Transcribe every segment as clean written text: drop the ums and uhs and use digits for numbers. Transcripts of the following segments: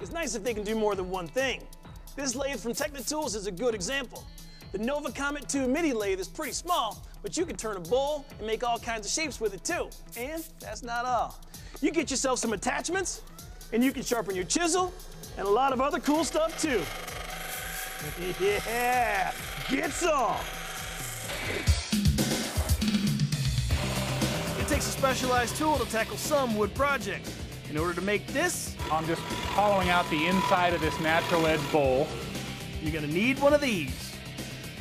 it's nice if they can do more than one thing. This lathe from THOS is a good example. The Nova Comet 2 Midi lathe is pretty small, but you can turn a bowl and make all kinds of shapes with it too. And that's not all. You get yourself some attachments, and you can sharpen your chisel, and a lot of other cool stuff too. Yeah, get some! It takes a specialized tool to tackle some wood projects. In order to make this, I'm just hollowing out the inside of this natural edge bowl. you're gonna need one of these.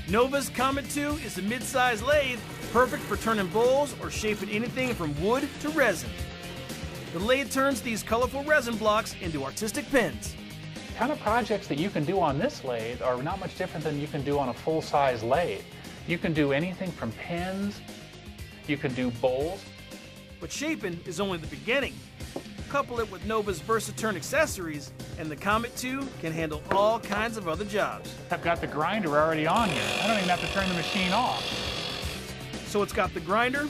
Nova's Comet 2 is a mid-size lathe, perfect for turning bowls or shaping anything from wood to resin. The lathe turns these colorful resin blocks into artistic pens. The kind of projects that you can do on this lathe are not much different than you can do on a full-size lathe. You can do anything from pens, you can do bowls. But shaping is only the beginning. Couple it with Nova's Versaturn accessories, and the Comet 2 can handle all kinds of other jobs. I've got the grinder already on here. I don't even have to turn the machine off. So it's got the grinder,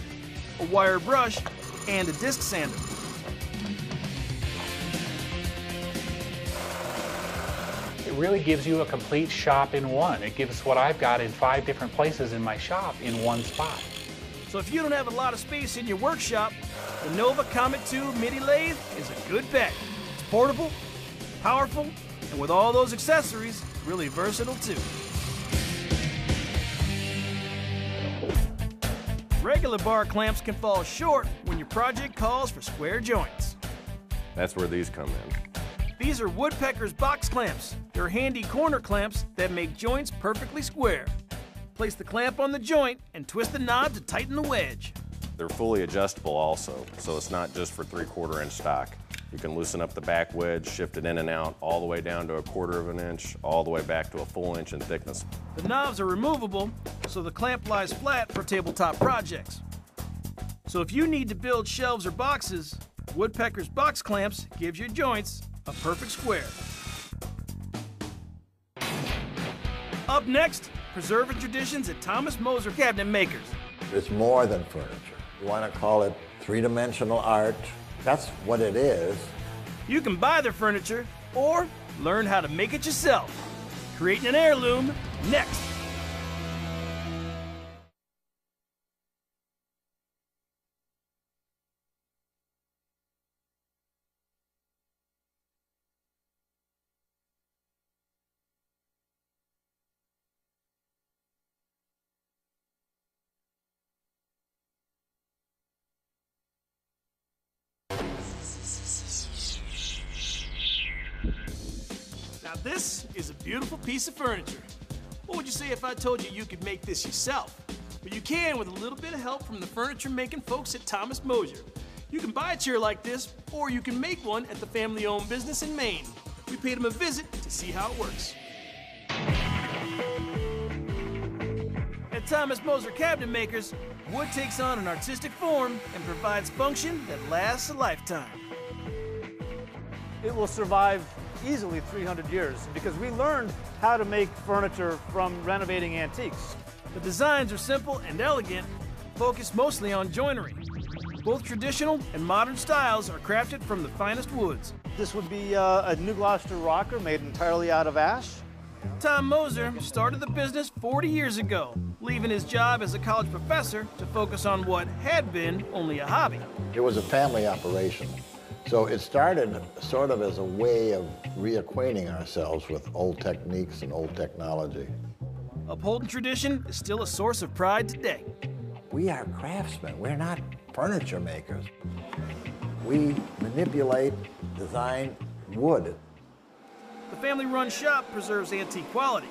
a wire brush, and a disc sander. It really gives you a complete shop in one. It gives what I've got in 5 different places in my shop in one spot. So if you don't have a lot of space in your workshop, the Nova Comet 2 Midi lathe is a good bet. It's portable, powerful, and with all those accessories, really versatile too. Regular bar clamps can fall short when your project calls for square joints. That's where these come in. These are WOODPECKERS box clamps. They're handy corner clamps that make joints perfectly square. Place the clamp on the joint and twist the knob to tighten the wedge. They're fully adjustable also, so it's not just for 3/4 inch stock. You can loosen up the back wedge, shift it in and out, all the way down to 1/4 inch, all the way back to a full inch in thickness. The knobs are removable, so the clamp lies flat for tabletop projects. So if you need to build shelves or boxes, WOODPECKERS box clamps gives your joints a perfect square. Up next, preserving traditions at MOSER cabinet makers. It's more than furniture. You want to call it three-dimensional art. That's what it is. You can buy their furniture or learn how to make it yourself. Creating an heirloom next. Now this is a beautiful piece of furniture. What would you say if I told you you could make this yourself? Well, you can with a little bit of help from the furniture making folks at MOSER. You can buy a chair like this, or you can make one at the family-owned business in Maine. We paid them a visit to see how it works. At MOSER cabinet makers, wood takes on an artistic form and provides function that lasts a lifetime. It will survive easily 300 years because we learned how to make furniture from renovating antiques. The designs are simple and elegant, focused mostly on joinery. Both traditional and modern styles are crafted from the finest woods. This would be a New Gloucester rocker made entirely out of ash. MOSER started the business 40 years ago, leaving his job as a college professor to focus on what had been only a hobby. It was a family operation. So it started sort of as a way of reacquainting ourselves with old techniques and old technology. Upholding tradition is still a source of pride today. We are craftsmen. We're not furniture makers. We manipulate, design wood. The family-run shop preserves antique quality,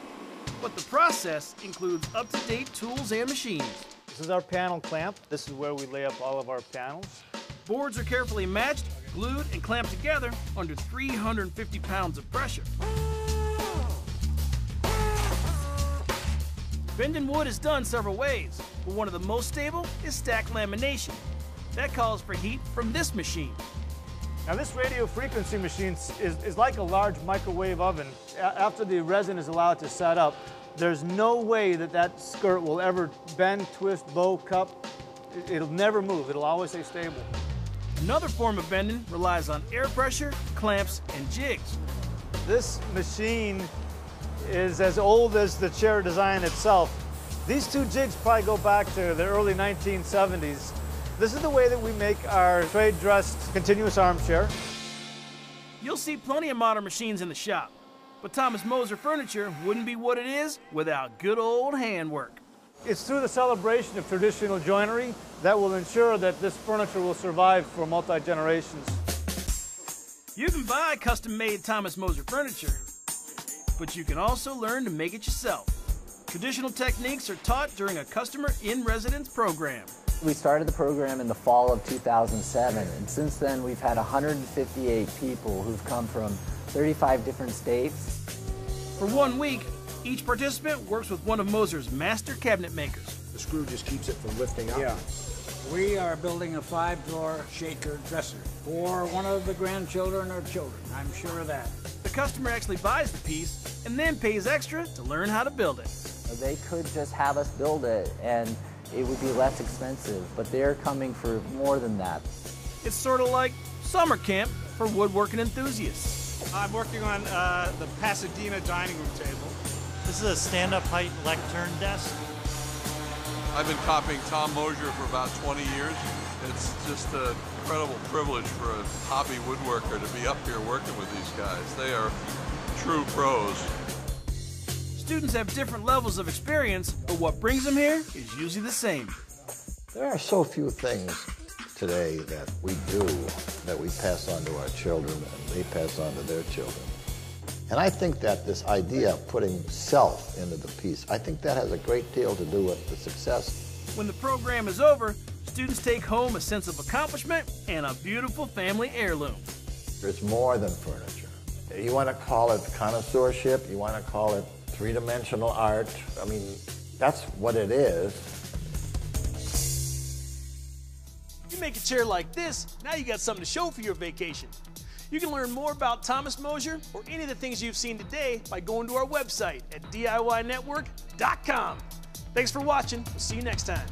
but the process includes up-to-date tools and machines. This is our panel clamp. This is where we lay up all of our panels. Boards are carefully matched, glued, and clamped together under 350 pounds of pressure. Bending wood is done several ways, but one of the most stable is stack lamination. That calls for heat from this machine. Now this radio frequency machine is like a large microwave oven. After the resin is allowed to set up, there's no way that skirt will ever bend, twist, bow, cup. It'll never move. It'll always stay stable. Another form of bending relies on air pressure, clamps, and jigs. This machine is as old as the chair design itself. These two jigs probably go back to the early 1970s. This is the way that we make our trade-dressed continuous armchair. You'll see plenty of modern machines in the shop, but Thomas Moser furniture wouldn't be what it is without good old handwork. It's through the celebration of traditional joinery that will ensure that this furniture will survive for multi-generations. You can buy custom-made Thomas Moser furniture, but you can also learn to make it yourself. Traditional techniques are taught during a customer in-residence program. We started the program in the fall of 2007, and since then we've had 158 people who've come from 35 different states. For 1 week, each participant works with one of Moser's master cabinet makers. The screw just keeps it from lifting up. Yeah. We are building a 5-drawer shaker dresser for one of the grandchildren or children. I'm sure of that. The customer actually buys the piece and then pays extra to learn how to build it. They could just have us build it and it would be less expensive, but they're coming for more than that. It's sort of like summer camp for woodworking enthusiasts. I'm working on the Pasadena dining room table. This is a stand-up height lectern desk. I've been copying Tom Moser for about 20 years. It's just an incredible privilege for a hobby woodworker to be up here working with these guys. They are true pros. Students have different levels of experience, but what brings them here is usually the same. There are so few things today that we do that we pass on to our children and they pass on to their children. And I think that this idea of putting self into the piece, I think that has a great deal to do with the success. When the program is over, students take home a sense of accomplishment and a beautiful family heirloom. It's more than furniture. You want to call it connoisseurship, you want to call it three-dimensional art. I mean, that's what it is. You make a chair like this, now you got something to show for your vacation. You can learn more about Thomas Moser or any of the things you've seen today by going to our website at DIYnetwork.com. Thanks for watching. We'll see you next time.